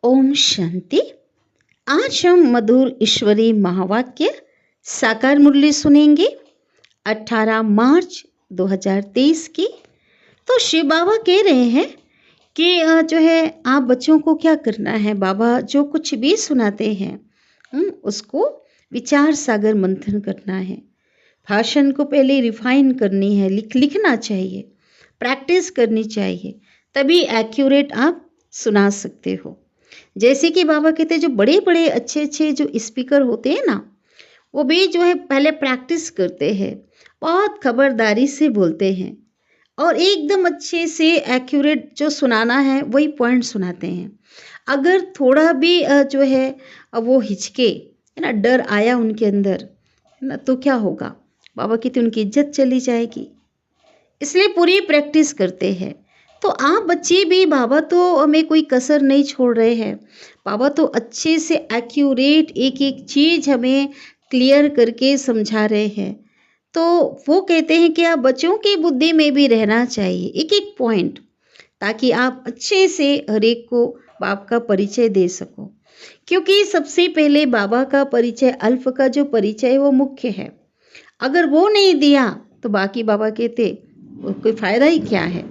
ओम शांति। आज हम मधुर ईश्वरी महावाक्य साकार मुरली सुनेंगे 18 मार्च 2023 की। तो शिव बाबा कह रहे हैं कि जो है आप बच्चों को क्या करना है, बाबा जो कुछ भी सुनाते हैं उसको विचार सागर मंथन करना है। भाषण को पहले रिफाइन करनी है, लिखना चाहिए, प्रैक्टिस करनी चाहिए, तभी एक्यूरेट आप सुना सकते हो। जैसे कि बाबा कहते हैं जो बड़े बड़े अच्छे अच्छे जो स्पीकर होते हैं ना, वो भी जो है पहले प्रैक्टिस करते हैं, बहुत खबरदारी से बोलते हैं और एकदम अच्छे से एक्यूरेट जो सुनाना है वही पॉइंट सुनाते हैं। अगर थोड़ा भी जो है वो हिचके है ना, डर आया उनके अंदर ना, तो क्या होगा, बाबा कहते उनकी इज्जत चली जाएगी। इसलिए पूरी प्रैक्टिस करते हैं। तो आप बच्चे भी, बाबा तो हमें कोई कसर नहीं छोड़ रहे हैं, बाबा तो अच्छे से एक्यूरेट एक एक चीज़ हमें क्लियर करके समझा रहे हैं। तो वो कहते हैं कि आप बच्चों की बुद्धि में भी रहना चाहिए एक एक पॉइंट, ताकि आप अच्छे से हर एक को बाप का परिचय दे सको। क्योंकि सबसे पहले बाबा का परिचय, अल्फ का जो परिचय है वो मुख्य है। अगर वो नहीं दिया तो बाकी बाबा कहते कोई फ़ायदा ही क्या है।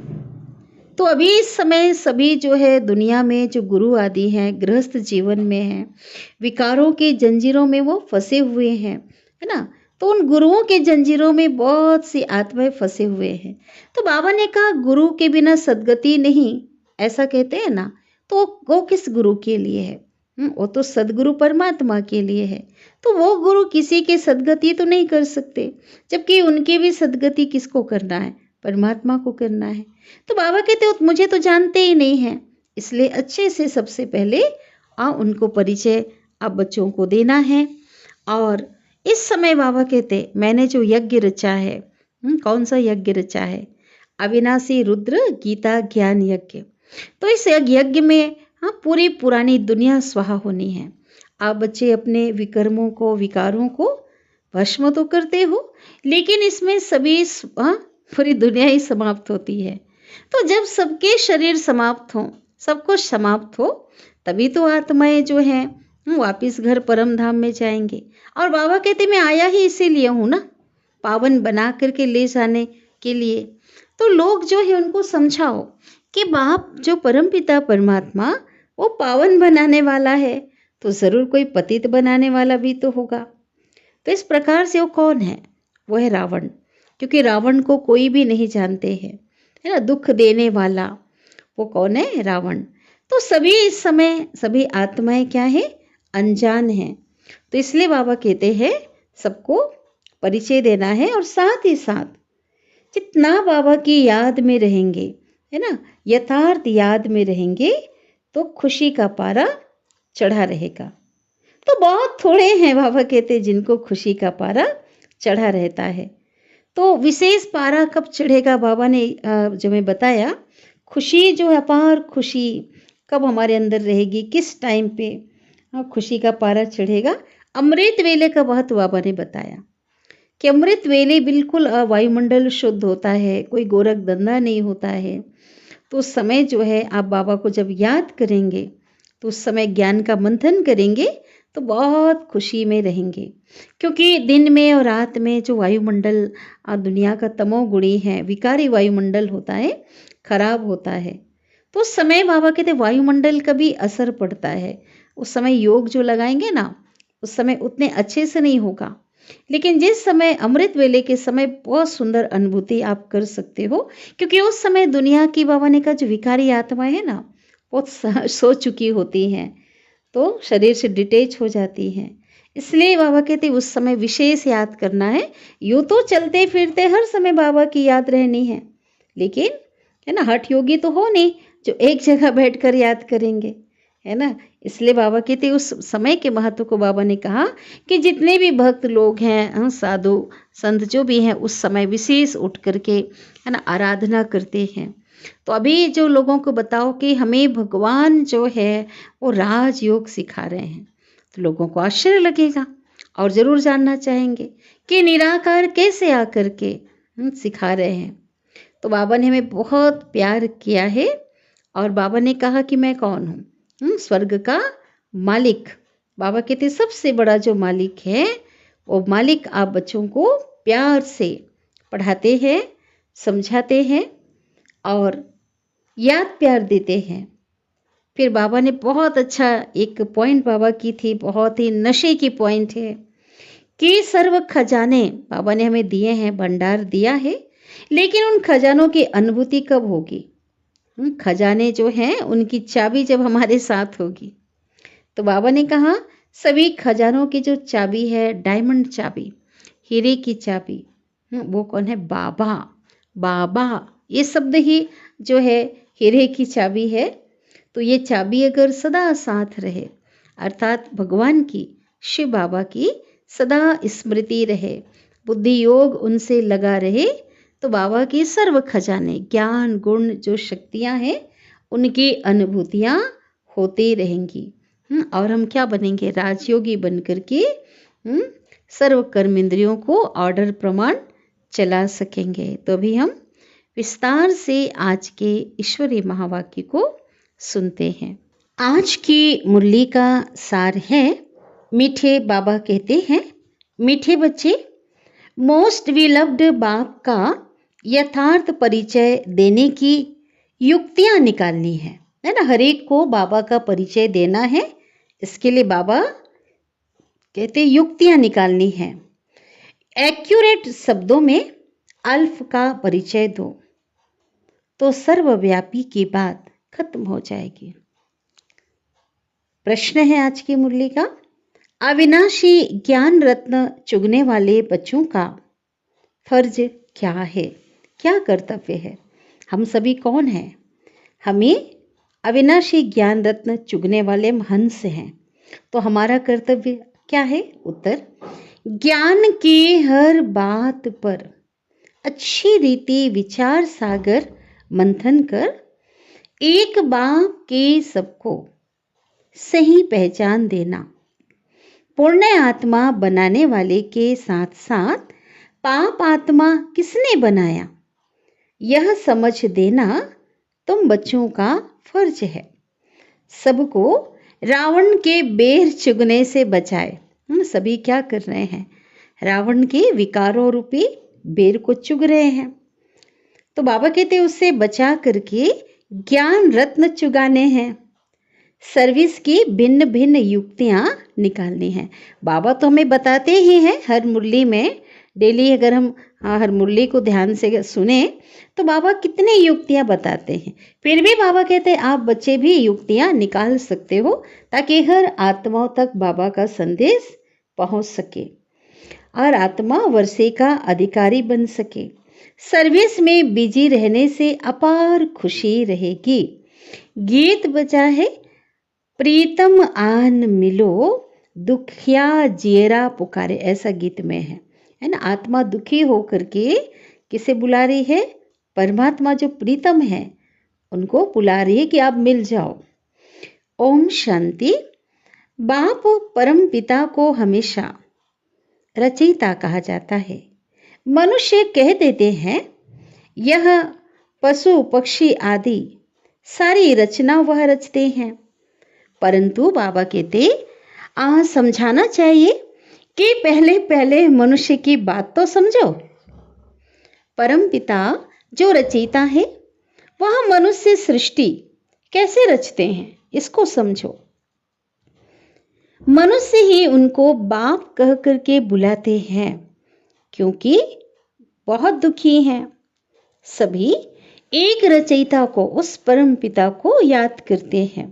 तो अभी इस समय सभी जो है दुनिया में जो गुरु आदि हैं, गृहस्थ जीवन में हैं, विकारों के जंजीरों में वो फंसे हुए हैं, है ना। तो उन गुरुओं के जंजीरों में बहुत सी आत्माएं फंसे हुए हैं। तो बाबा ने कहा गुरु के बिना सदगति नहीं, ऐसा कहते हैं ना। तो वो किस गुरु के लिए है? वो तो सदगुरु परमात्मा के लिए है। तो वो गुरु किसी के सदगति तो नहीं कर सकते, जबकि उनकी भी सदगति किसको करना है? परमात्मा को करना है। तो बाबा कहते हो मुझे तो जानते ही नहीं हैं, इसलिए अच्छे से सबसे पहले उनको परिचय आप बच्चों को देना है। और इस समय बाबा कहते मैंने जो यज्ञ रचा है, कौन सा यज्ञ रचा है? अविनाशी रुद्र गीता ज्ञान यज्ञ। तो इस यज्ञ में पूरी पुरानी दुनिया स्वाहा होनी है। आप बच्चे अपने विकर्मों को, विकारों को भस्म तो करते हो, लेकिन इसमें सभी पूरी दुनिया ही समाप्त होती है। तो जब सबके शरीर समाप्त हों, सब कुछ समाप्त हो, तभी तो आत्माएं जो हैं वापिस घर परम धाम में जाएंगे। और बाबा कहते मैं आया ही इसीलिए हूँ ना, पावन बना करके ले जाने के लिए। तो लोग जो है उनको समझाओ कि बाप जो परम पिता परमात्मा वो पावन बनाने वाला है, तो ज़रूर कोई पतित बनाने वाला भी तो होगा। तो इस प्रकार से वो कौन है? वो है रावण। क्योंकि रावण को कोई भी नहीं जानते हैं, है ना, दुख देने वाला। वो कौन है? रावण। तो सभी इस समय सभी आत्माएं क्या है? अनजान हैं। तो इसलिए बाबा कहते हैं सबको परिचय देना है। और साथ ही साथ जितना बाबा की याद में रहेंगे, है ना, यथार्थ याद में रहेंगे, तो खुशी का पारा चढ़ा रहेगा। तो बहुत थोड़े हैं बाबा कहते जिनको खुशी का पारा चढ़ा रहता है। तो विशेष पारा कब चढ़ेगा? बाबा ने जो मैं बताया, खुशी जो है, अपार खुशी कब हमारे अंदर रहेगी, किस टाइम पे खुशी का पारा चढ़ेगा? अमृत वेले का महत्व बाबा ने बताया कि अमृत वेले बिल्कुल वायुमंडल शुद्ध होता है, कोई गोरख धंधा नहीं होता है। तो उस समय जो है आप बाबा को जब याद करेंगे, तो उस समय ज्ञान का मंथन करेंगे, तो बहुत खुशी में रहेंगे। क्योंकि दिन में और रात में जो वायुमंडल दुनिया का तमोगुणी है, विकारी वायुमंडल होता है, खराब होता है। तो उस समय बाबा कहते वायुमंडल का भी असर पड़ता है। उस समय योग जो लगाएंगे ना, उस समय उतने अच्छे से नहीं होगा। लेकिन जिस समय अमृत वेले के समय बहुत सुंदर अनुभूति आप कर सकते हो, क्योंकि उस समय दुनिया की, बाबा ने कहा, जो विकारी आत्माएं है ना, बहुत सो चुकी होती हैं, तो शरीर से डिटेच हो जाती हैं। इसलिए बाबा कहते उस समय विशेष याद करना है। यूँ तो चलते फिरते हर समय बाबा की याद रहनी है, लेकिन है ना, हठ योगी तो हो नहीं जो एक जगह बैठकर याद करेंगे, है ना। इसलिए बाबा कहते उस समय के महत्व को बाबा ने कहा कि जितने भी भक्त लोग हैं, साधु संत जो भी हैं, उस समय विशेष उठ करके, है ना, आराधना करते हैं। तो अभी जो लोगों को बताओ कि हमें भगवान जो है वो राजयोग सिखा रहे हैं, तो लोगों को आश्चर्य लगेगा और ज़रूर जानना चाहेंगे कि निराकार कैसे आकर के सिखा रहे हैं। तो बाबा ने हमें बहुत प्यार किया है और बाबा ने कहा कि मैं कौन हूँ, स्वर्ग का मालिक। बाबा कहते सबसे बड़ा जो मालिक है वो मालिक आप बच्चों को प्यार से पढ़ाते हैं, समझाते हैं और याद प्यार देते हैं। फिर बाबा ने बहुत अच्छा एक पॉइंट बाबा की थी, बहुत ही नशे की पॉइंट है कि सर्व खजाने बाबा ने हमें दिए हैं, भंडार दिया है, लेकिन उन खजानों की अनुभूति कब होगी? खजाने जो हैं उनकी चाबी जब हमारे साथ होगी। तो बाबा ने कहा सभी खजानों की जो चाबी है, डायमंड चाबी, हीरे की चाबी, वो कौन है? बाबा। बाबा ये शब्द ही जो है हीरे की चाबी है। तो ये चाबी अगर सदा साथ रहे, अर्थात भगवान की, शिव बाबा की सदा स्मृति रहे, बुद्धि योग उनसे लगा रहे, तो बाबा के सर्व खजाने, ज्ञान गुण जो शक्तियाँ हैं उनकी अनुभूतियाँ होती रहेंगी। और हम क्या बनेंगे? राजयोगी बन करके सर्व कर्म इंद्रियों को ऑर्डर प्रमाण चला सकेंगे। तो अभी हम विस्तार से आज के ईश्वरीय महावाक्य को सुनते हैं। आज की मुरली का सार है, मीठे बाबा कहते हैं, मीठे बच्चे, मोस्ट विलव्ड बाप का यथार्थ परिचय देने की युक्तियां निकालनी है ना? हर एक को बाबा का परिचय देना है, इसके लिए बाबा कहते युक्तियां निकालनी है। एक्यूरेट शब्दों में अल्फ का परिचय दो तो सर्वव्यापी की बात खत्म हो जाएगी। प्रश्न है आज की मुरली का, अविनाशी ज्ञान रत्न चुगने वाले बच्चों का फर्ज क्या है, क्या कर्तव्य है? हम सभी कौन हैं? हमें अविनाशी ज्ञान रत्न चुगने वाले हंस हैं, तो हमारा कर्तव्य क्या है? उत्तर, ज्ञान की हर बात पर अच्छी रीति विचार सागर मंथन कर एक बाप के सबको सही पहचान देना, पुण्य आत्मा बनाने वाले के साथ साथ पाप आत्मा किसने बनाया यह समझ देना तुम बच्चों का फर्ज है। सबको रावण के बेर चुगने से बचाए। हम सभी क्या कर रहे हैं? रावण के विकारों रूपी बेर को चुग रहे हैं। तो बाबा कहते हैं उससे बचा करके ज्ञान रत्न चुगाने हैं, सर्विस की भिन्न भिन्न युक्तियां निकालनी हैं। बाबा तो हमें बताते ही हैं हर मुरली में, डेली अगर हम हर मुरली को ध्यान से सुने तो बाबा कितने युक्तियां बताते हैं। फिर भी बाबा कहते हैं आप बच्चे भी युक्तियां निकाल सकते हो ताकि हर आत्माओं तक बाबा का संदेश पहुंच सके और आत्मा वर्षे का अधिकारी बन सके। सर्विस में बिजी रहने से अपार खुशी रहेगी। गीत बजा है, प्रीतम आन मिलो दुखिया जियरा पुकारे, ऐसा गीत में है ना? आत्मा दुखी होकर के किसे बुला रही है? परमात्मा जो प्रीतम है उनको बुला रही है कि आप मिल जाओ। ओम शांति। बाप परम पिता को हमेशा रचयिता कहा जाता है। मनुष्य कह देते हैं यह पशु पक्षी आदि सारी रचना वह रचते हैं, परंतु बाबा कहते समझाना चाहिए कि पहले पहले मनुष्य की बात तो समझो। परम पिता जो रचयिता है वह मनुष्य सृष्टि कैसे रचते हैं इसको समझो। मनुष्य ही उनको बाप कह करके बुलाते हैं क्योंकि बहुत दुखी हैं। सभी एक रचयिता को, उस परम पिता को याद करते हैं।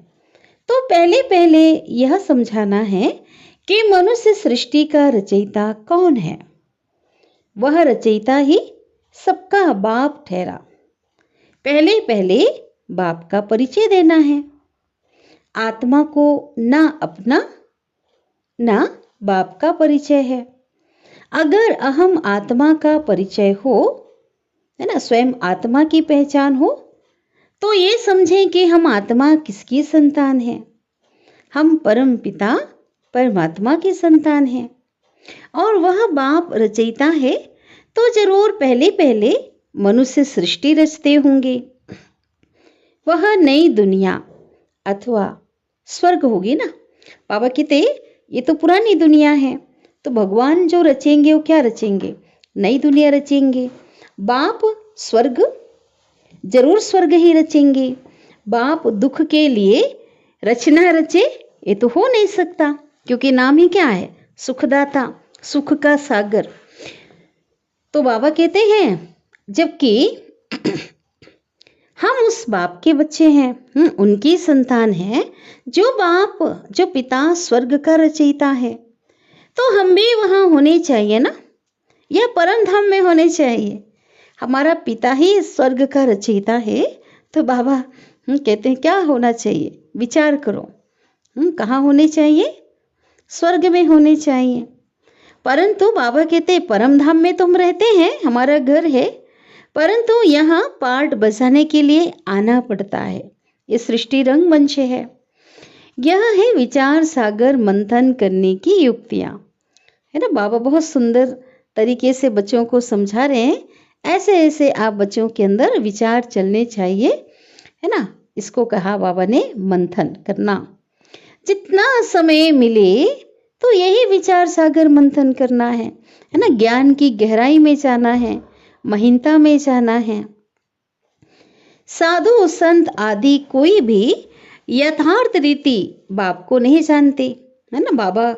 तो पहले पहले यह समझाना है कि मनुष्य सृष्टि का रचयिता कौन है। वह रचयिता ही सबका बाप ठहरा। पहले पहले बाप का परिचय देना है। आत्मा को ना अपना ना बाप का परिचय है। अगर अहम आत्मा का परिचय हो, है ना, स्वयं आत्मा की पहचान हो, तो ये समझें कि हम आत्मा किसकी संतान हैं। हम परम पिता परमात्मा की संतान हैं और वह बाप रचयिता है, तो जरूर पहले पहले मनुष्य सृष्टि रचते होंगे। वह नई दुनिया अथवा स्वर्ग होगी ना। बाबा कहते ये तो पुरानी दुनिया है, तो भगवान जो रचेंगे वो क्या रचेंगे, नई दुनिया रचेंगे। बाप स्वर्ग, जरूर स्वर्ग ही रचेंगे। बाप दुख के लिए रचना रचे ये तो हो नहीं सकता, क्योंकि नाम ही क्या है, सुखदाता, सुख का सागर। तो बाबा कहते हैं जबकि हम उस बाप के बच्चे हैं, उनकी संतान हैं, जो बाप, जो पिता स्वर्ग का रचयिता है, तो हम भी वहाँ होने चाहिए ना, या परम धाम में होने चाहिए। हमारा पिता ही स्वर्ग का रचयिता है, तो बाबा कहते हैं क्या होना चाहिए, विचार करो, कहाँ होने चाहिए, स्वर्ग में होने चाहिए। परंतु बाबा कहते परम धाम में तो हम रहते हैं, हमारा घर है, परंतु यहाँ पार्ट बजाने के लिए आना पड़ता है। ये सृष्टि रंगमंच है, यह है विचार सागर मंथन करने की युक्तियाँ, है ना। बाबा बहुत सुंदर तरीके से बच्चों को समझा रहे हैं, ऐसे ऐसे आप बच्चों के अंदर विचार चलने चाहिए, है ना। इसको कहा बाबा ने मंथन करना। जितना समय मिले तो यही विचार सागर मंथन करना है ना। ज्ञान की गहराई में जाना है, महीनता में जाना है। साधु संत आदि कोई भी यथार्थ रीति बाप को नहीं जानते, है ना। बाबा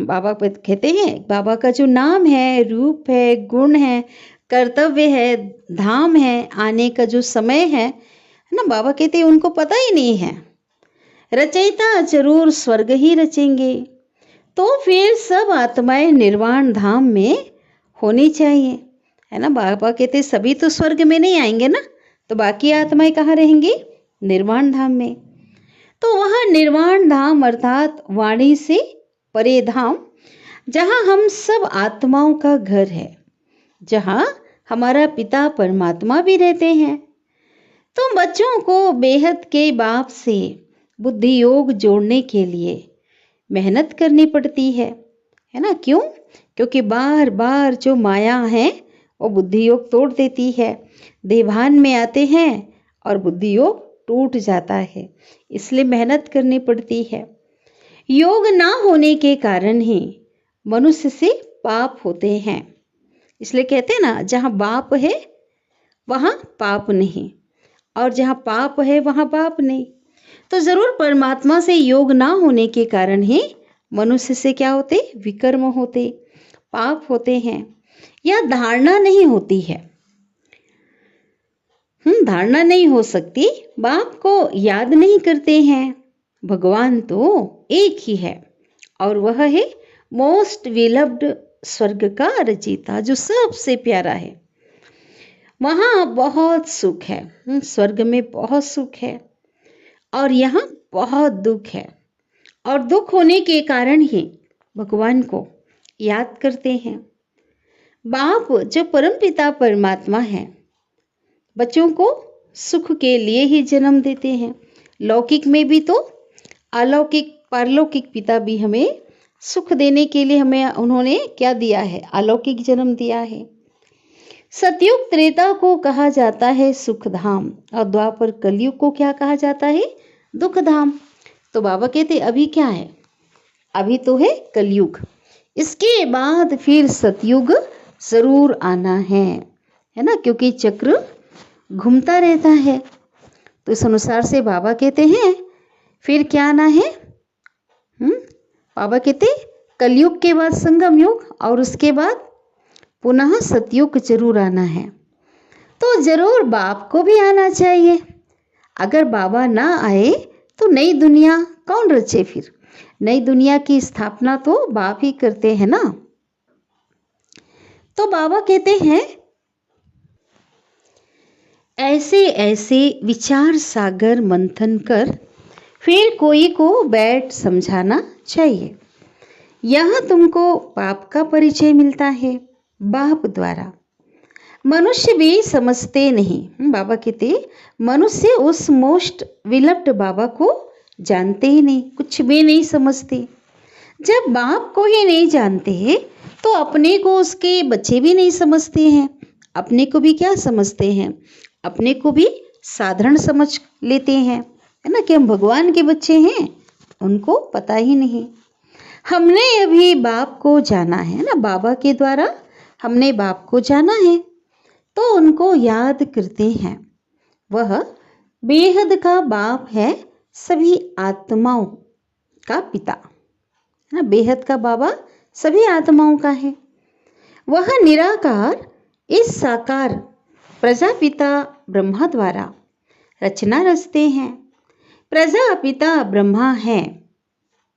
बाबा कहते हैं बाबा का जो नाम है, रूप है, गुण है, कर्तव्य है, धाम है, आने का जो समय है ना, बाबा कहते हैं उनको पता ही नहीं है। रचयिता जरूर स्वर्ग ही रचेंगे, तो फिर सब आत्माएं निर्वाण धाम में होनी चाहिए, है ना। बाबा कहते सभी तो स्वर्ग में नहीं आएंगे ना, तो बाकी आत्माएं कहाँ रहेंगी, निर्वाण धाम में। तो वह निर्वाण धाम अर्थात वाणी से परे धाम, जहाँ हम सब आत्माओं का घर है, जहाँ हमारा पिता परमात्मा भी रहते हैं। तो बच्चों को बेहद के बाप से बुद्धि योग जोड़ने के लिए मेहनत करनी पड़ती है ना। क्यों? क्योंकि बार बार जो माया है वो बुद्धि योग तोड़ देती है। देवान में आते हैं और बुद्धि योग टूट जाता है, इसलिए मेहनत करनी पड़ती है। योग ना होने के कारण ही मनुष्य से पाप होते हैं। इसलिए कहते हैं ना, जहाँ बाप है वहाँ पाप नहीं, और जहाँ पाप है वहाँ पाप नहीं। तो जरूर परमात्मा से योग ना होने के कारण ही मनुष्य से क्या होते, विकर्म होते, पाप होते हैं, या धारणा नहीं होती है। धारणा नहीं हो सकती, बाप को याद नहीं करते हैं। भगवान तो एक ही है, और वह है मोस्ट विलव्ड स्वर्ग का रचयिता, जो सबसे प्यारा है। वहाँ बहुत सुख है, स्वर्ग में बहुत सुख है, और यहाँ बहुत दुख है। और दुख होने के कारण ही भगवान को याद करते हैं। बाप जो परमपिता परमात्मा है, बच्चों को सुख के लिए ही जन्म देते हैं। लौकिक में भी तो अलौकिक पारलौकिक पिता भी हमें सुख देने के लिए हमें उन्होंने क्या दिया है, अलौकिक जन्म दिया है। सतयुग त्रेता को कहा जाता है सुख धाम, और द्वापर कलयुग को क्या कहा जाता है, दुख धाम। तो बाबा कहते अभी क्या है, अभी तो है कलयुग, इसके बाद फिर सतयुग जरूर आना है ना, क्योंकि चक्र घूमता रहता है। तो इस अनुसार से बाबा कहते हैं फिर क्या आना है। बाबा कहते कलयुग के बाद संगम युग, और उसके बाद पुनः सतयुग जरूर आना है। तो जरूर बाप को भी आना चाहिए। अगर बाबा ना आए तो नई दुनिया कौन रचे, फिर नई दुनिया की स्थापना तो बाप ही करते हैं ना। तो बाबा कहते हैं ऐसे ऐसे विचार सागर मंथन कर फिर कोई को बैठ समझाना चाहिए। यहाँ तुमको बाप का परिचय मिलता है, बाप द्वारा। मनुष्य भी समझते नहीं। बाबा कहते मनुष्य उस मोस्ट विलप्ड बाबा को जानते ही नहीं, कुछ भी नहीं समझते। जब बाप को ही नहीं जानते तो अपने को उसके बच्चे भी नहीं समझते हैं। अपने को भी क्या समझते हैं, अपने को भी साधारण समझ लेते हैं, है ना, कि हम भगवान के बच्चे हैं, उनको पता ही नहीं। हमने अभी बाप को जाना है ना, बाबा के द्वारा हमने बाप को जाना है, तो उनको याद करते हैं। वह बेहद का बाप है, सभी आत्माओं का पिता है ना। बेहद का बाबा सभी आत्माओं का है। वह निराकार इस साकार प्रजापिता ब्रह्मा द्वारा रचना रचते हैं। प्रजापिता ब्रह्मा है,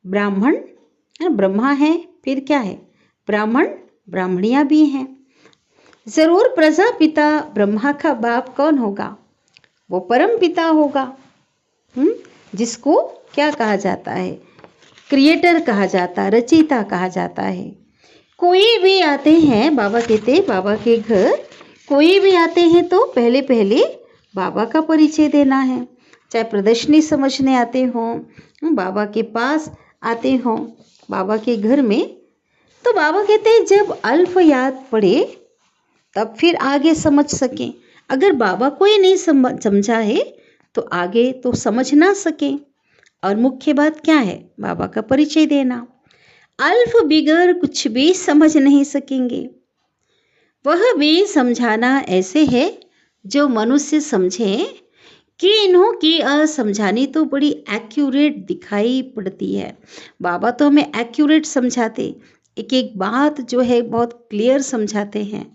ब्राह्मण ब्रह्मा है, फिर क्या है, ब्राह्मण ब्राह्मणियाँ भी हैं। जरूर प्रजापिता ब्रह्मा का बाप कौन होगा, वो परम पिता होगा, जिसको क्या कहा जाता है, क्रिएटर कहा जाता है, रचयिता कहा जाता है। कोई भी आते हैं, बाबा कहते बाबा के घर कोई भी आते हैं तो पहले पहले बाबा का परिचय देना है। चाहे प्रदर्शनी समझने आते हों, बाबा के पास आते हों, बाबा के घर में, तो बाबा कहते हैं जब अल्फ याद पड़े तब फिर आगे समझ सकें। अगर बाबा को ही नहीं समझा है तो आगे तो समझ ना सके। और मुख्य बात क्या है, बाबा का परिचय देना। अल्फ बिगर कुछ भी समझ नहीं सकेंगे। वह भी समझाना ऐसे है जो मनुष्य समझे कि इन्हों की समझानी तो बड़ी एक्यूरेट दिखाई पड़ती है। बाबा तो हमें एक्यूरेट समझाते, एक एक बात जो है बहुत क्लियर समझाते हैं।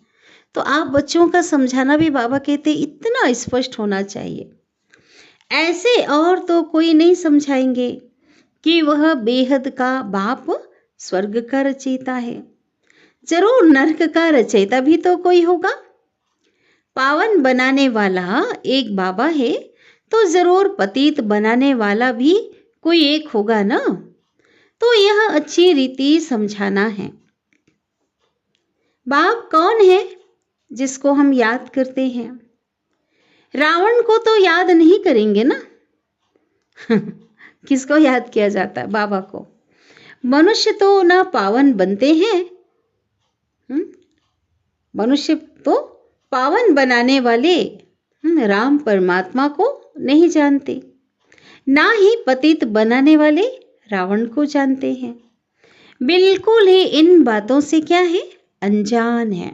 तो आप बच्चों का समझाना भी बाबा कहते इतना स्पष्ट होना चाहिए। ऐसे और तो कोई नहीं समझाएंगे कि वह बेहद का बाप स्वर्ग का रचयिता है। जरूर नरक का रचयिता भी तो कोई होगा। पावन बनाने वाला एक बाबा है तो जरूर पतित बनाने वाला भी कोई एक होगा ना। तो यह अच्छी रीति समझाना है। बाप कौन है जिसको हम याद करते हैं? रावण को तो याद नहीं करेंगे ना। किसको याद किया जाता है? बाबा को। मनुष्य तो ना पावन बनते हैं, मनुष्य तो पावन बनाने वाले राम परमात्मा को नहीं जानते, ना ही पतित बनाने वाले रावण को जानते हैं। बिल्कुल ही इन बातों से क्या है, अनजान है।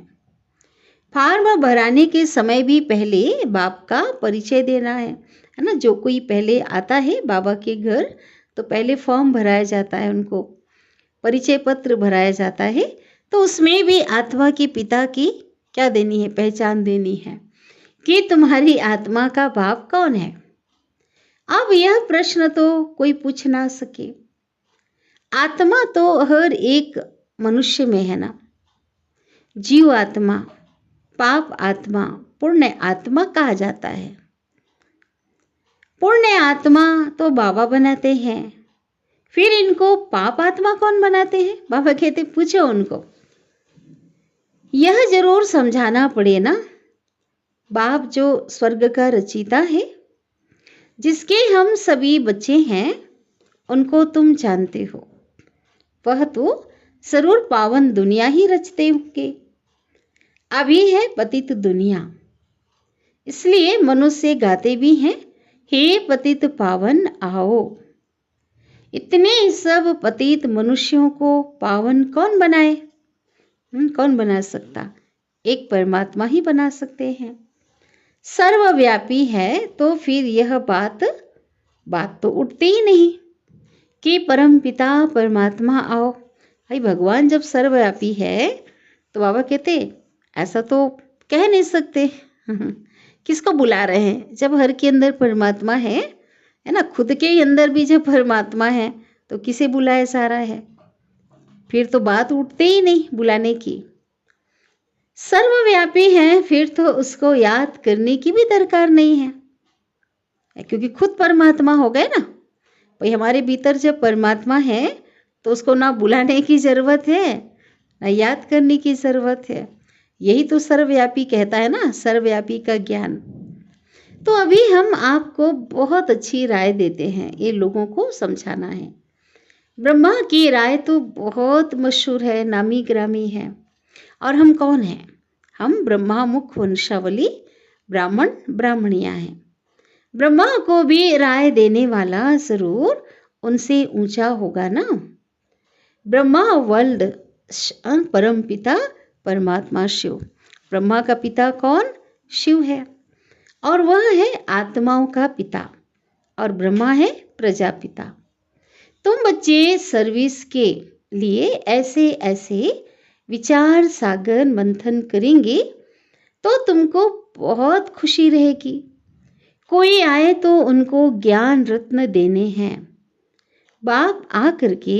फार्म भराने के समय भी पहले बाप का परिचय देना है ना। जो कोई पहले आता है बाबा के घर तो पहले फॉर्म भराया जाता है, उनको परिचय पत्र भराया जाता है। तो उसमें भी आत्मा के पिता की क्या देनी है, पहचान देनी है कि तुम्हारी आत्मा का बाप कौन है। अब यह प्रश्न तो कोई पूछ ना सके। आत्मा तो हर एक मनुष्य में है ना। जीव आत्मा, पाप आत्मा, पुण्य आत्मा कहा जाता है। पुण्य आत्मा तो बाबा बनाते हैं, फिर इनको पाप आत्मा कौन बनाते हैं? बाबा कहते पूछो उनको। यह जरूर समझाना पड़े ना। बाप जो स्वर्ग का रचयिता है, जिसके हम सभी बच्चे हैं, उनको तुम जानते हो। वह तो जरूर पावन दुनिया ही रचते होंगे। अभी है पतित दुनिया, इसलिए मनुष्य गाते भी हैं, हे पतित पावन आओ। इतने सब पतित मनुष्यों को पावन कौन बनाए? कौन बना सकता? एक परमात्मा ही बना सकते हैं। सर्वव्यापी है तो फिर यह बात तो उठती ही नहीं कि परम पिता परमात्मा आओ। भाई भगवान जब सर्वव्यापी है तो बाबा कहते ऐसा तो कह नहीं सकते। किसको बुला रहे हैं जब हर के अंदर परमात्मा है ना। खुद के अंदर भी जब परमात्मा है तो किसे बुलाए जा रहा है? फिर तो बात उठते ही नहीं बुलाने की। सर्वव्यापी है फिर तो उसको याद करने की भी दरकार नहीं है, क्योंकि खुद परमात्मा हो गए ना। भाई हमारे भीतर जब परमात्मा है तो उसको ना बुलाने की जरूरत है ना याद करने की जरूरत है। यही तो सर्वव्यापी कहता है ना, सर्वव्यापी का ज्ञान। तो अभी हम आपको बहुत अच्छी राय देते हैं, ये लोगों को समझाना है। ब्रह्मा की राय तो बहुत मशहूर है, नामी ग्रामी है। और हम कौन हैं? हम ब्रह्मा मुख वंशावली ब्राह्मण ब्राह्मणियाँ हैं। ब्रह्मा को भी राय देने वाला जरूर उनसे ऊंचा होगा ना। ब्रह्मा वर्ल्ड, परम पिता परमात्मा शिव। ब्रह्मा का पिता कौन? शिव है, और वह है आत्माओं का पिता, और ब्रह्मा है प्रजापिता। तुम बच्चे सर्विस के लिए ऐसे ऐसे विचार सागर मंथन करेंगे तो तुमको बहुत खुशी रहेगी। कोई आए तो उनको ज्ञान रत्न देने हैं। बाप आकर के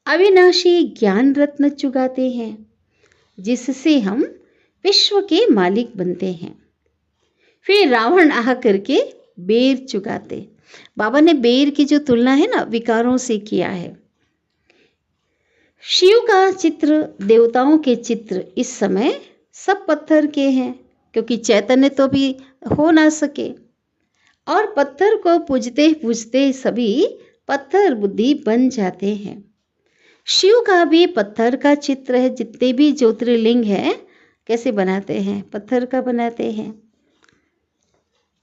अविनाशी ज्ञान रत्न चुगाते हैं, जिससे हम विश्व के मालिक बनते हैं। फिर रावण आ करके बेर चुगाते। बाबा ने बेर की जो तुलना है ना विकारों से किया है। शिव का चित्र, देवताओं के चित्र इस समय सब पत्थर के हैं, क्योंकि चैतन्य तो भी हो ना सके, और पत्थर को पूजते पूजते सभी पत्थर बुद्धि बन जाते हैं। शिव का भी पत्थर का चित्र है। जितने भी ज्योतिर्लिंग है कैसे बनाते हैं? पत्थर का बनाते हैं।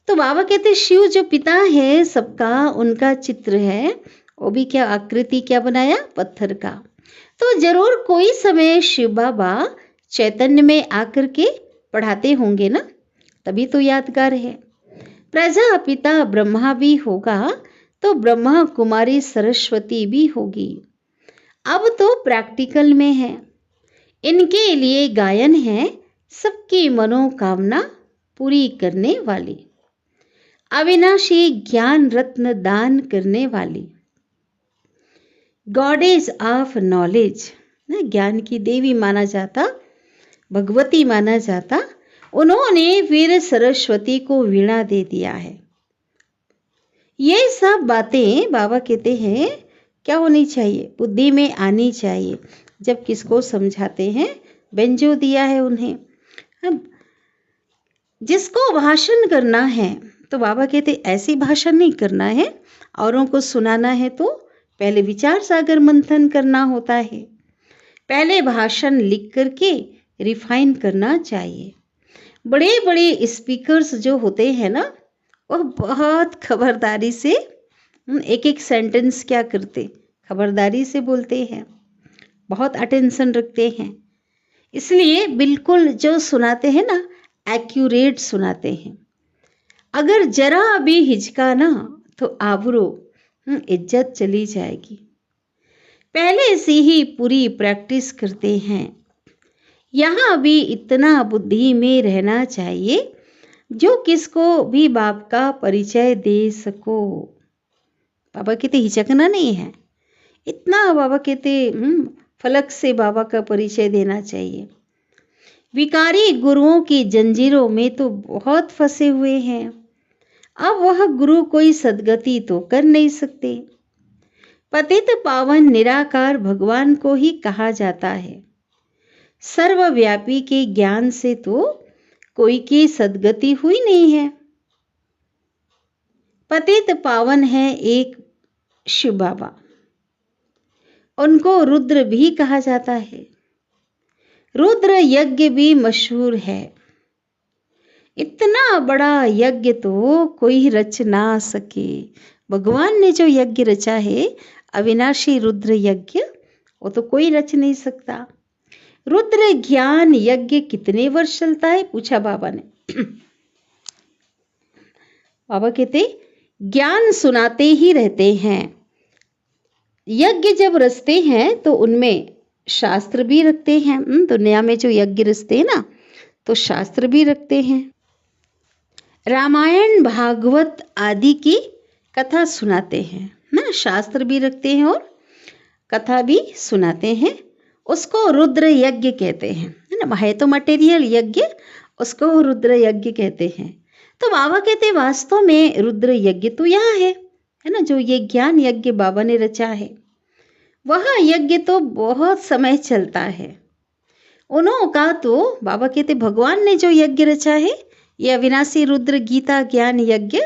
तो बाबा कहते शिव जो पिता है सबका, उनका चित्र है, वो भी क्या आकृति क्या बनाया? पत्थर का। तो जरूर कोई समय शिव बाबा चैतन्य में आकर के पढ़ाते होंगे ना, तभी तो यादगार है। प्रजापिता ब्रह्मा भी होगा तो ब्रह्मा कुमारी सरस्वती भी होगी। अब तो प्रैक्टिकल में है। इनके लिए गायन है सबकी मनोकामना पूरी करने वाली, अविनाशी ज्ञान रत्न दान करने वाली, गॉडेज ऑफ नॉलेज, ज्ञान की देवी माना जाता, भगवती माना जाता। उन्होंने फिर सरस्वती को वीणा दे दिया है। ये सब बातें बाबा कहते हैं क्या होनी चाहिए? बुद्धि में आनी चाहिए। जब किसको समझाते हैं, बेंजो दिया है उन्हें। अब जिसको भाषण करना है तो बाबा कहते ऐसी भाषण नहीं करना है, औरों को सुनाना है तो पहले विचार सागर मंथन करना होता है। पहले भाषण लिख करके रिफाइन करना चाहिए। बड़े बड़े स्पीकर्स जो होते हैं ना, वह बहुत खबरदारी से एक एक सेंटेंस क्या करते, खबरदारी से बोलते हैं, बहुत अटेंशन रखते हैं। इसलिए बिल्कुल जो सुनाते हैं ना, एक्यूरेट सुनाते हैं। अगर जरा भी हिचका ना तो आबरू इज्जत चली जाएगी। पहले से ही पूरी प्रैक्टिस करते हैं। यहाँ भी इतना बुद्धि में रहना चाहिए जो किसको भी बाप का परिचय दे सको। बाबा कहते हिचकना नहीं है, इतना बाबा कहते फलक से बाबा का परिचय देना चाहिए। विकारी गुरुओं की जंजीरों में तो बहुत फंसे हुए हैं। अब वह गुरु कोई सदगति तो कर नहीं सकते। पतित पावन निराकार भगवान को ही कहा जाता है। सर्वव्यापी के ज्ञान से तो कोई की सदगति हुई नहीं है। पतित पावन है एक शिव बाबा, उनको रुद्र भी कहा जाता है। रुद्र यज्ञ भी मशहूर है। इतना बड़ा यज्ञ तो कोई रच ना सके। भगवान ने जो यज्ञ रचा है अविनाशी रुद्र यज्ञ, वो तो कोई रच नहीं सकता। रुद्र ज्ञान यज्ञ कितने वर्ष चलता है? पूछा बाबा ने। बाबा कहते ज्ञान सुनाते ही रहते हैं। यज्ञ जब रचते हैं तो उनमें शास्त्र भी रखते हैं। दुनिया में जो यज्ञ रचते हैं ना, तो शास्त्र भी रखते हैं। रामायण भागवत आदि की कथा सुनाते हैं ना, शास्त्र भी रखते हैं और कथा भी सुनाते हैं। उसको रुद्र यज्ञ कहते हैं, है ना। है तो मटेरियल यज्ञ, उसको रुद्र यज्ञ कहते हैं। तो बाबा कहते वास्तव में रुद्र यज्ञ तो यहाँ है ना, जो ये ज्ञान यज्ञ बाबा ने रचा है, वह यज्ञ तो बहुत समय चलता है। उन्हों का तो बाबा कहते भगवान ने जो यज्ञ रचा है, ये अविनाशी रुद्र गीता ज्ञान यज्ञ,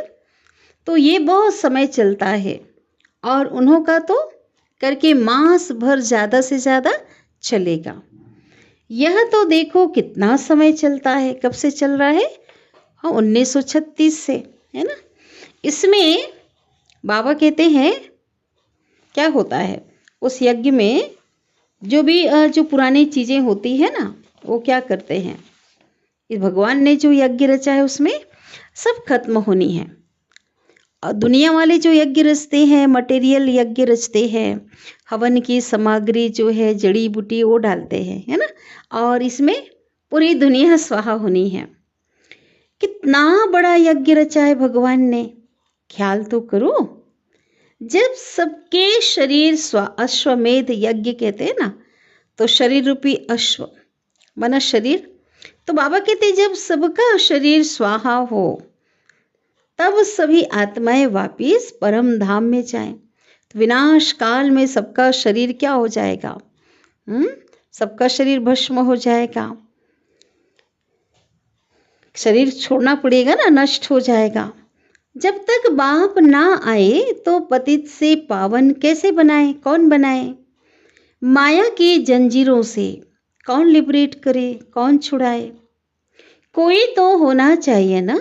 तो ये बहुत समय चलता है। और उन्हों का तो करके मास भर ज़्यादा से ज़्यादा चलेगा। यह तो देखो कितना समय चलता है, कब से चल रहा है? हाँ, 1936 से, है ना। इसमें बाबा कहते हैं क्या होता है, उस यज्ञ में जो भी जो पुरानी चीज़ें होती है ना, वो क्या करते हैं, इस भगवान ने जो यज्ञ रचा है उसमें सब खत्म होनी है। और दुनिया वाले जो यज्ञ रचते हैं, मटेरियल यज्ञ रचते हैं, हवन की सामग्री जो है, जड़ी बूटी वो डालते हैं, है ना, और इसमें पूरी दुनिया स्वाहा होनी है। कितना बड़ा यज्ञ रचा है भगवान ने, ख्याल तो करो। जब सबके शरीर अश्वमेध यज्ञ कहते हैं ना, तो शरीर रूपी अश्व बना शरीर, तो बाबा कहते जब सबका शरीर स्वाहा हो तब सभी आत्माएं वापिस परम धाम में जाएं। तो विनाश काल में सबका शरीर क्या हो जाएगा, सबका शरीर भस्म हो जाएगा, शरीर छोड़ना पड़ेगा ना, नष्ट हो जाएगा। जब तक बाप ना आए तो पतित से पावन कैसे बनाए, कौन बनाए? माया की जंजीरों से कौन लिबरेट करे, कौन छुड़ाए? कोई तो होना चाहिए ना,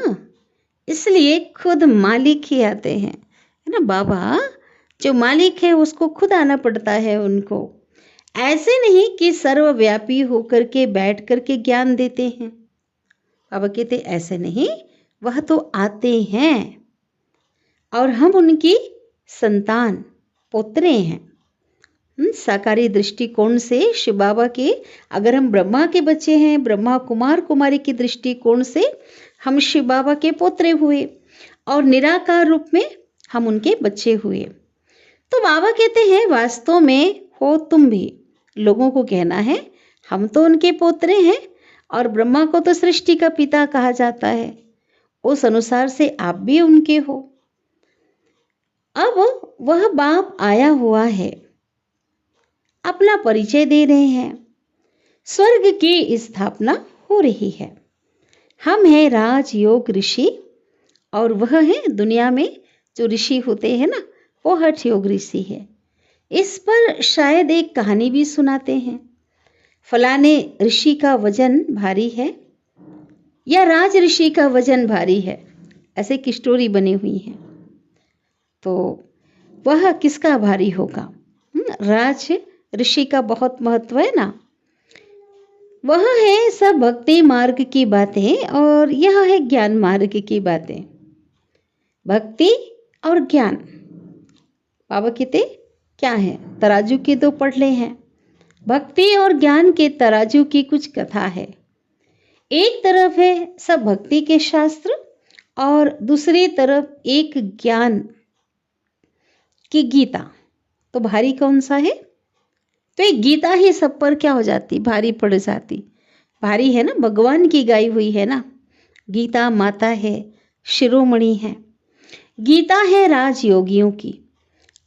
इसलिए खुद मालिक ही आते हैं, है ना। बाबा जो मालिक है उसको खुद आना पड़ता है उनको। ऐसे नहीं कि सर्वव्यापी होकर के बैठ करके ज्ञान देते हैं। बाबा कहते ऐसे नहीं, वह तो आते हैं और हम उनकी संतान पोतरे हैं। साकारी दृष्टिकोण से शिव बाबा के, अगर हम ब्रह्मा के बच्चे हैं, ब्रह्मा कुमार कुमारी की दृष्टिकोण से हम शिव बाबा के पोतरे हुए और निराकार रूप में हम उनके बच्चे हुए। तो बाबा कहते हैं वास्तव में हो तुम भी, लोगों को कहना है हम तो उनके पोतरे हैं और ब्रह्मा को तो सृष्टि का पिता कहा जाता है, उस अनुसार से आप भी उनके हो। अब वह बाप आया हुआ है, अपना परिचय दे रहे हैं, स्वर्ग की स्थापना हो रही है। हम हैं राजयोग ऋषि और वह है दुनिया में जो ऋषि होते हैं ना, वो हठ योग ऋषि है। इस पर शायद एक कहानी भी सुनाते हैं, फलाने ऋषि का वजन भारी है या राज ऋषि का वजन भारी है, ऐसे की स्टोरी बनी हुई है। तो वह किसका भारी होगा? राज ऋषि का बहुत महत्व है ना। वह है सब भक्ति मार्ग की बातें और यह है ज्ञान मार्ग की बातें। भक्ति और ज्ञान बाबा कहते क्या है, तराजू के दो पटले हैं। भक्ति और ज्ञान के तराजू की कुछ कथा है। एक तरफ है सब भक्ति के शास्त्र और दूसरी तरफ एक ज्ञान की गीता। तो भारी कौन सा है? तो एक गीता ही सब पर क्या हो जाती, भारी पड़ जाती। भारी है ना, भगवान की गाई हुई है ना। गीता माता है, शिरोमणि है। गीता है राजयोगियों की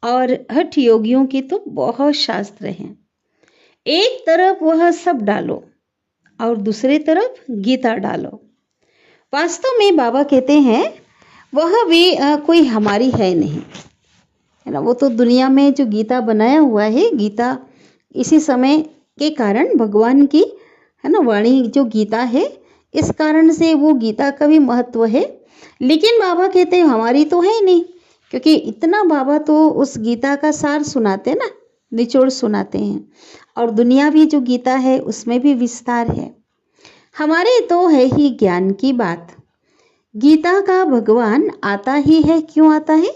और हठ योगियों की तो बहुत शास्त्र हैं। एक तरफ वह सब डालो और दूसरे तरफ गीता डालो। वास्तव में बाबा कहते हैं वह भी कोई हमारी है नहीं, है ना। वो तो दुनिया में जो गीता बनाया हुआ है, गीता इसी समय के कारण भगवान की, है ना, वाणी जो गीता है, इस कारण से वो गीता का भी महत्व है। लेकिन बाबा कहते हैं हमारी तो है नहीं, क्योंकि इतना बाबा तो उस गीता का सार सुनाते ना, निचोड़ सुनाते हैं। और दुनियावी जो गीता है उसमें भी विस्तार है। हमारे तो है ही ज्ञान की बात। गीता का भगवान आता ही है, क्यों आता है?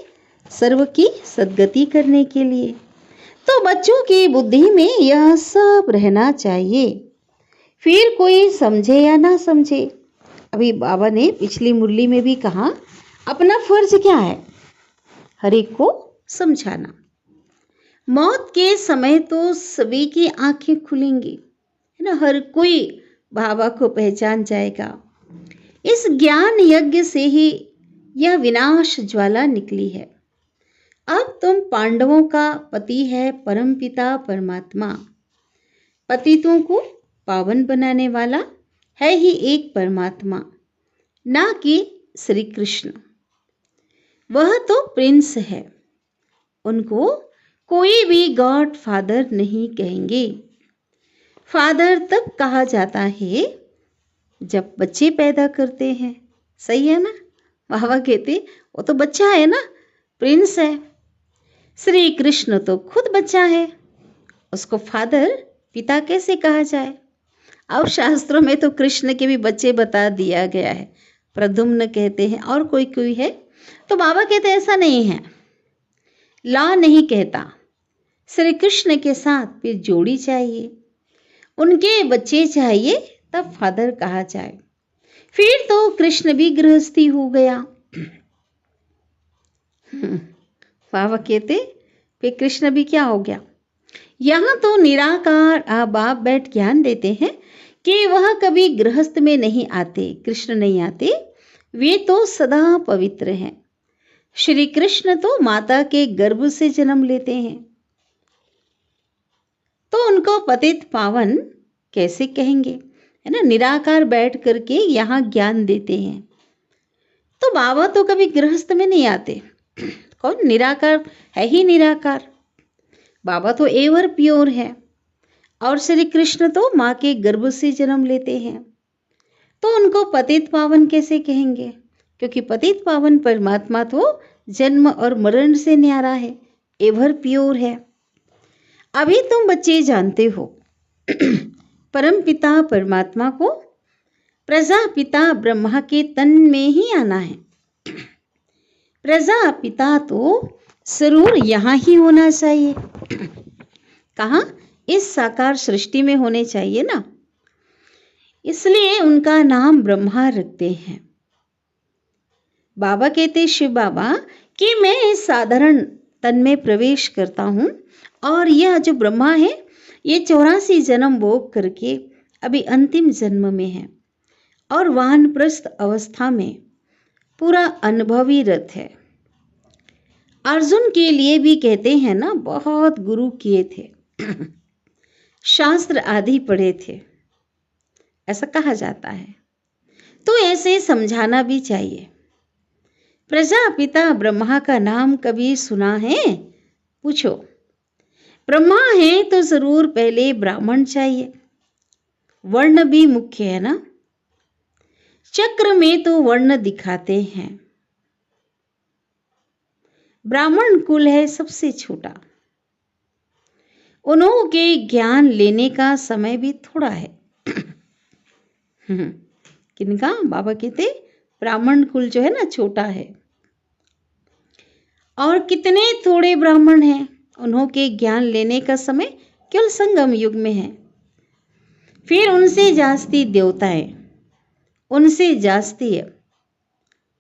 सर्व की सद्गति करने के लिए। तो बच्चों की बुद्धि में यह सब रहना चाहिए, फिर कोई समझे या ना समझे। अभी बाबा ने पिछली मुरली में भी कहा अपना फर्ज क्या है, हर एक को समझाना। मौत के समय तो सभी की आंखें खुलेंगी, है ना, हर कोई बाबा को पहचान जाएगा। इस ज्ञान यज्ञ से ही यह विनाश ज्वाला निकली है। अब तुम पांडवों का पति है परमपिता परमात्मा। पतितों को पावन बनाने वाला है ही एक परमात्मा, ना कि श्री कृष्ण। वह तो प्रिंस है, उनको कोई भी गॉड फादर नहीं कहेंगे। फादर तब कहा जाता है जब बच्चे पैदा करते हैं, सही है ना। बाबा कहते वो तो बच्चा है ना, प्रिंस है। श्री कृष्ण तो खुद बच्चा है, उसको फादर, पिता कैसे कहा जाए। अब शास्त्रों में तो कृष्ण के भी बच्चे बता दिया गया है, प्रद्युम्न कहते हैं और कोई कोई है। तो बाबा कहते ऐसा नहीं है, लॉ नहीं कहता। श्री कृष्ण के साथ फिर जोड़ी चाहिए, उनके बच्चे चाहिए, तब फादर कहा जाए। फिर तो कृष्ण भी गृहस्थी हो गया। बाबा कहते फिर कृष्ण भी क्या हो गया। यहाँ तो निराकार बाप बैठ ज्ञान देते हैं कि वह कभी गृहस्थ में नहीं आते, कृष्ण नहीं आते, वे तो सदा पवित्र हैं। श्री कृष्ण तो माता के गर्भ से जन्म लेते हैं, तो उनको पतित पावन कैसे कहेंगे, है ना। निराकार बैठ करके यहाँ ज्ञान देते हैं। तो बाबा तो कभी गृहस्थ में नहीं आते। कौन? निराकार है ही निराकार। बाबा तो एवर प्योर है, और श्री कृष्ण तो माँ के गर्भ से जन्म लेते हैं, तो उनको पतित पावन कैसे कहेंगे, क्योंकि पतित पावन परमात्मा तो जन्म और मरण से न्यारा है, एवर प्योर है। अभी तुम बच्चे जानते हो परम पिता परमात्मा को प्रजापिता ब्रह्मा के तन में ही आना है। प्रजापिता तो जरूर यहाँ ही होना चाहिए। कहाँ? इस साकार सृष्टि में होने चाहिए ना, इसलिए उनका नाम ब्रह्मा रखते हैं। बाबा कहते, शिव बाबा, कि मैं इस साधारण तन में प्रवेश करता हूँ, और यह जो ब्रह्मा है ये 84 जन्म भोग करके अभी अंतिम जन्म में है, और वानप्रस्थ अवस्था में पूरा अनुभवी रथ है। अर्जुन के लिए भी कहते हैं ना, बहुत गुरु किए थे शास्त्र आदि पढ़े थे, ऐसा कहा जाता है। तो ऐसे समझाना भी चाहिए। प्रजापिता ब्रह्मा का नाम कभी सुना है? पूछो। ब्रह्मा है तो जरूर पहले ब्राह्मण चाहिए, वर्ण भी मुख्य है ना। चक्र में तो वर्ण दिखाते हैं। ब्राह्मण कुल है सबसे छोटा, उनके ज्ञान लेने का समय भी थोड़ा है। किनका? बाबा कहते ब्राह्मण कुल जो है ना छोटा है, और कितने थोड़े ब्राह्मण हैं, उनके ज्ञान लेने का समय केवल संगम युग में है। फिर उनसे जास्ती देवताएं, उनसे जास्ती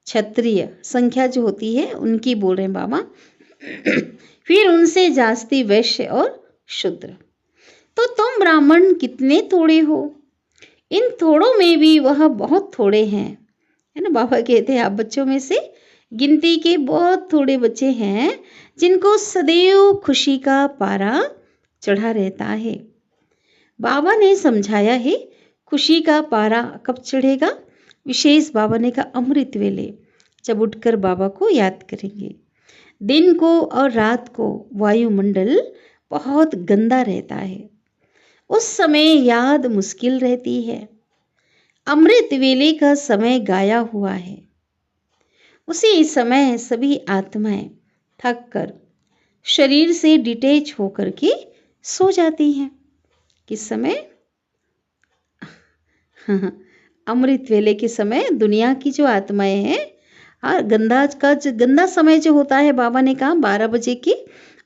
क्षत्रिय संख्या जो होती है उनकी बोल रहे हैं बाबा। फिर उनसे जास्ती वैश्य और शूद्र। तो तुम ब्राह्मण कितने थोड़े हो, इन थोड़ों में भी वह बहुत थोड़े हैं, है ना। बाबा कहते हैं आप बच्चों में से गिनती के बहुत थोड़े बच्चे हैं जिनको सदैव खुशी का पारा चढ़ा रहता है। बाबा ने समझाया है खुशी का पारा कब चढ़ेगा। विशेष बाबा ने कहा अमृत वेले, जब उठकर बाबा को याद करेंगे। दिन को और रात को वायुमंडल बहुत गंदा रहता है, उस समय याद मुश्किल रहती है। अमृत वेले का समय गाया हुआ है, उसी समय सभी आत्माएं थक कर शरीर से डिटैच होकर के सो जाती हैं। किस समय? अमृत वेले के समय दुनिया की जो आत्माएं हैं, गंदा समय जो होता है, बाबा ने कहा 12 बजे के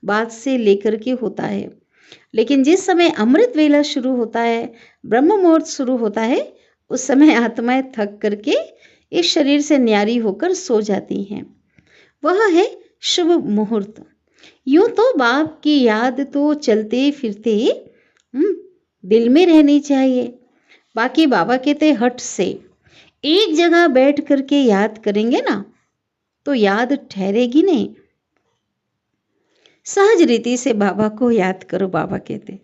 बाद से लेकर के होता है। लेकिन जिस समय अमृत वेला शुरू होता है, ब्रह्म मुहूर्त शुरू होता है, उस समय आत्माएं थक करके इस शरीर से न्यारी होकर सो जाती हैं। वह है शुभ मुहूर्त। यूं तो बाप की याद तो चलते फिरते दिल में रहनी चाहिए। बाकी बाबा कहते हट से एक जगह बैठ करके याद करेंगे ना तो याद ठहरेगी नहीं। सहज रीति से बाबा को याद करो। बाबा कहते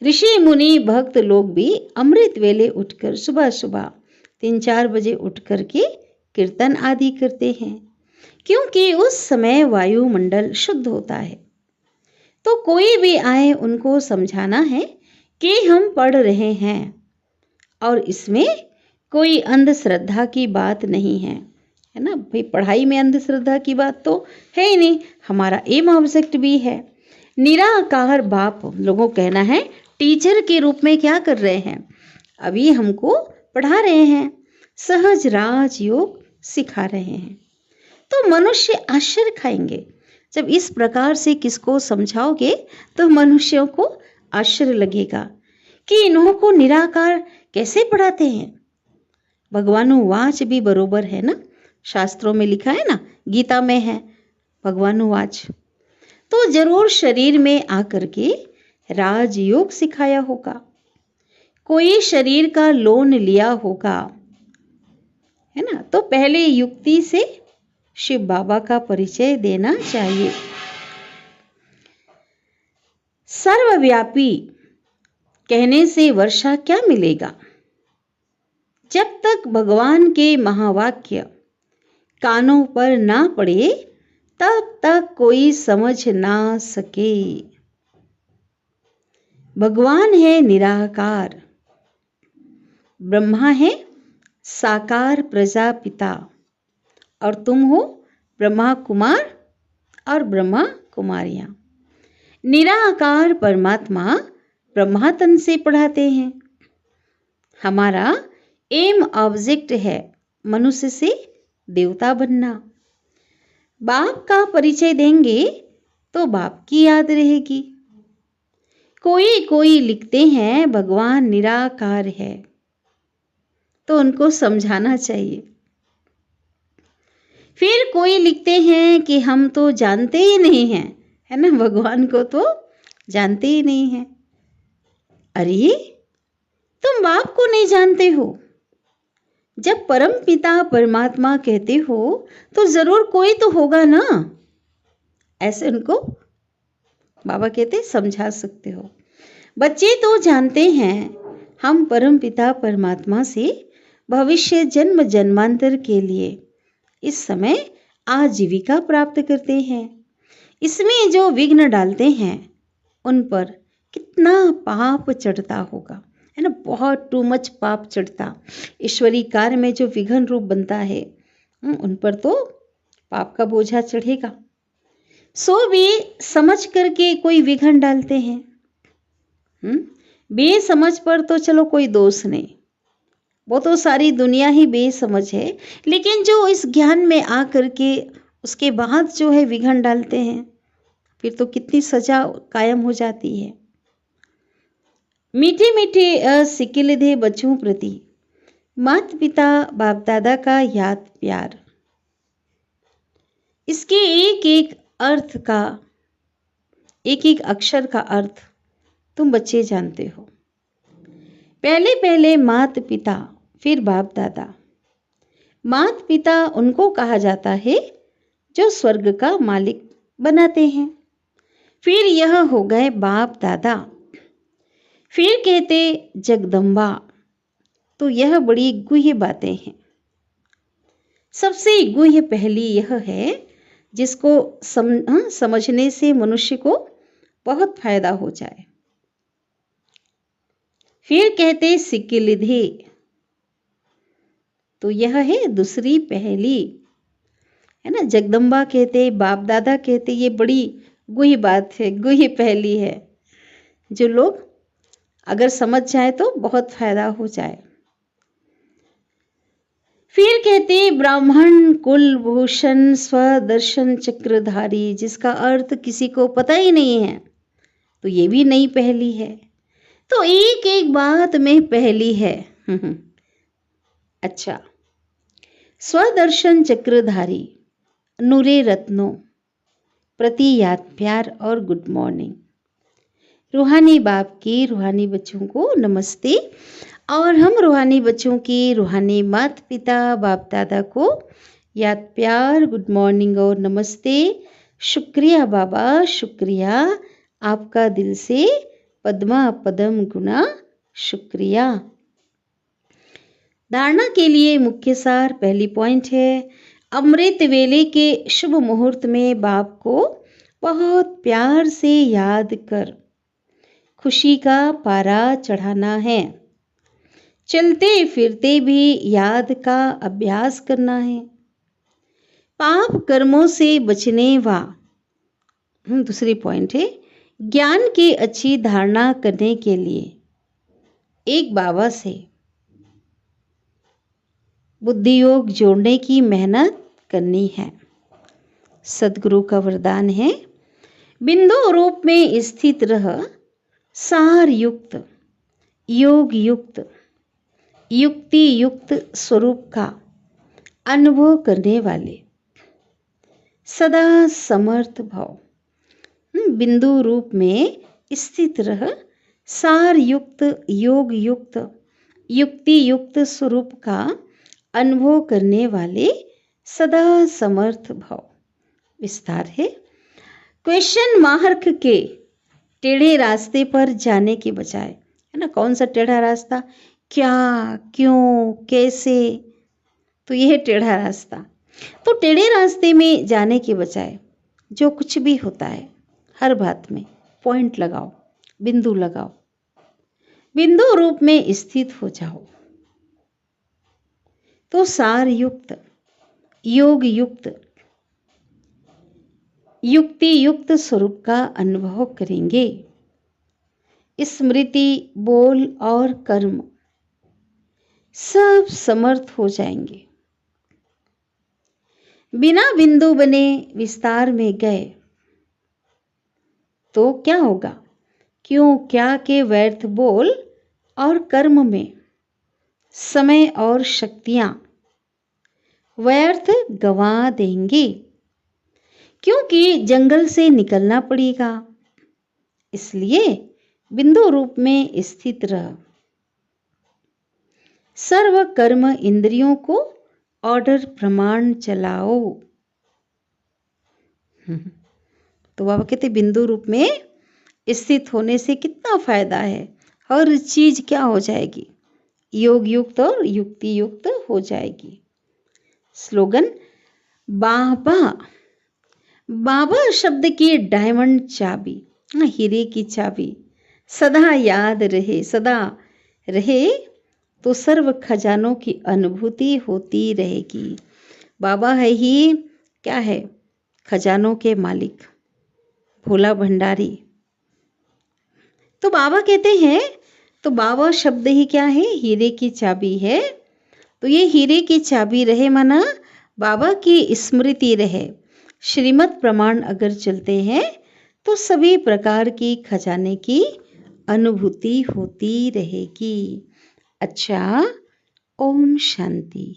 ऋषि मुनि भक्त लोग भी अमृत वेले उठकर सुबह सुबह 3-4 बजे उठ करके कीर्तन आदि करते हैं, क्योंकि उस समय वायुमंडल शुद्ध होता है। तो कोई भी आए उनको समझाना है कि हम पढ़ रहे हैं और इसमें कोई अंधश्रद्धा की बात नहीं है है ना भाई। पढ़ाई में अंधश्रद्धा की बात तो है ही नहीं, हमारा एम ऑब्जेक्ट भी है। निराकार बाप लोगों कहना है टीचर के रूप में क्या कर रहे हैं, अभी हमको पढ़ा रहे हैं, सहज राजयोग सिखा रहे हैं। तो मनुष्य आश्चर्य खाएंगे जब इस प्रकार से किसको समझाओगे, तो मनुष्यों को आश्चर्य लगेगा कि इन्हों को निराकार कैसे पढ़ाते हैं। भगवानुवाच भी बरोबर है ना, शास्त्रों में लिखा है ना, गीता में है भगवानुवाच। तो जरूर शरीर में आकर के राजयोग सिखाया होगा, कोई शरीर का लोन लिया होगा, है ना। तो पहले युक्ति से शिव बाबा का परिचय देना चाहिए। सर्वव्यापी कहने से वर्षा क्या मिलेगा, जब तक भगवान के महावाक्य कानों पर ना पड़े तब तक कोई समझ ना सके। भगवान है निराकार, ब्रह्मा है साकार प्रजापिता, और तुम हो ब्रह्मा कुमार और ब्रह्मा कुमारियां। निराकार परमात्मा ब्रह्मातन से पढ़ाते हैं। हमारा एम ऑब्जेक्ट है मनुष्य से देवता बनना। बाप का परिचय देंगे तो बाप की याद रहेगी। कोई कोई लिखते हैं भगवान निराकार है, तो उनको समझाना चाहिए। फिर कोई लिखते हैं कि हम तो जानते ही नहीं हैं, है ना, भगवान को तो जानते ही नहीं हैं। अरे तुम बाप को नहीं जानते हो, जब परम पिता परमात्मा कहते हो तो जरूर कोई तो होगा ना, ऐसे उनको बाबा कहते समझा सकते हो। बच्चे तो जानते हैं हम परम पिता परमात्मा से भविष्य जन्म जन्मांतर के लिए इस समय आजीविका प्राप्त करते हैं। इसमें जो विघ्न डालते हैं उन पर कितना पाप चढ़ता होगा, है ना, बहुत टू मच पाप चढ़ता। ईश्वरी कार्य में जो विघ्न रूप बनता है उन पर तो पाप का बोझा चढ़ेगा। सो भी समझ करके कोई विघ्न डालते हैं, बेसमझ पर तो चलो कोई दोष नहीं, वो तो सारी दुनिया ही बेसमझ है। लेकिन जो इस ज्ञान में आ करके उसके बाद जो है विघ्न डालते हैं, फिर तो कितनी सजा कायम हो जाती है। मीठे मीठे सिकिलधे बच्चों प्रति माता पिता बाप दादा का याद प्यार, इसके एक एक अर्थ का, एक एक अक्षर का अर्थ तुम बच्चे जानते हो। पहले पहले माता पिता फिर बाप दादा। माता पिता उनको कहा जाता है जो स्वर्ग का मालिक बनाते हैं। फिर यह हो गए बाप दादा, फिर कहते जगदम्बा। तो यह बड़ी गुह्य बातें हैं। सबसे गुह्य पहली यह है जिसको समझने से मनुष्य को बहुत फायदा हो जाए। फिर कहते सिकिलधे, तो यह है दूसरी पहली, है ना। जगदम्बा कहते, बाप दादा कहते, ये बड़ी गुह्य बात है, गुह्य पहली है, जो लोग अगर समझ जाए तो बहुत फायदा हो जाए। फिर कहते ब्राह्मण कुलभूषण स्वदर्शन चक्रधारी, जिसका अर्थ किसी को पता ही नहीं है, तो ये भी नई पहली है। तो एक एक बात में पहली है। अच्छा, स्वदर्शन चक्रधारी, नूरे रत्नों प्रति याद प्यार और गुड मॉर्निंग। रूहानी बाप की रूहानी बच्चों को नमस्ते, और हम रूहानी बच्चों की रूहानी माता पिता बाप दादा को याद प्यार, गुड मॉर्निंग और नमस्ते। शुक्रिया बाबा, शुक्रिया, आपका दिल से पद्मा पदम गुना शुक्रिया। धारणा के लिए मुख्य सार, पहली पॉइंट है अमृत वेले के शुभ मुहूर्त में बाप को बहुत प्यार से याद कर खुशी का पारा चढ़ाना है। चलते फिरते भी याद का अभ्यास करना है। पाप कर्मों से बचने व दूसरी पॉइंट है ज्ञान की अच्छी धारणा करने के लिए एक बाबा से बुद्धि योग जोड़ने की मेहनत करनी है। सदगुरु का वरदान है बिंदु रूप में स्थित रह सार युक्त योग युक्त युक्ति युक्त स्वरूप का अनुभव करने वाले सदा समर्थ भव। बिंदु रूप में स्थित रह सार युक्त योग युक्त युक्ति युक्त स्वरूप का अनुभव करने वाले सदा समर्थ भव। विस्तार है क्वेश्चन मार्क के टेढ़े रास्ते पर जाने के बजाय, है ना, कौन सा टेढ़ा रास्ता, क्या, क्यों, कैसे, तो यह टेढ़ा रास्ता। तो टेढ़े रास्ते में जाने के बजाय जो कुछ भी होता है हर बात में पॉइंट लगाओ, बिंदु लगाओ, बिंदु रूप में स्थित हो जाओ तो सार युक्त योग युक्त युक्ति युक्त स्वरूप का अनुभव करेंगे। स्मृति, बोल और कर्म सब समर्थ हो जाएंगे। बिना बिंदु बने विस्तार में गए तो क्या होगा, क्यों क्या के व्यर्थ बोल और कर्म में समय और शक्तियां व्यर्थ गंवा देंगे, क्योंकि जंगल से निकलना पड़ेगा। इसलिए बिंदु रूप में स्थित रह सर्व कर्म इंद्रियों को ऑर्डर प्रमाण चलाओ। तो बाबा कहते बिंदु रूप में स्थित होने से कितना फायदा है, हर चीज क्या हो जाएगी, योग युक्त और युक्ति युक्त हो जाएगी। स्लोगन बाबा, बाबा शब्द की डायमंड चाबी, हीरे की चाबी सदा याद रहे, सदा रहे तो सर्व खजानों की अनुभूति होती रहेगी। बाबा है ही क्या है, खजानों के मालिक, भोला भंडारी। तो बाबा कहते हैं, तो बाबा शब्द ही क्या है, हीरे की चाबी है। तो ये हीरे की चाबी रहे माना बाबा की स्मृति रहे, श्रीमत प्रमाण अगर चलते हैं तो सभी प्रकार की खजाने की अनुभूति होती रहेगी। अच्छा, ओम शांति।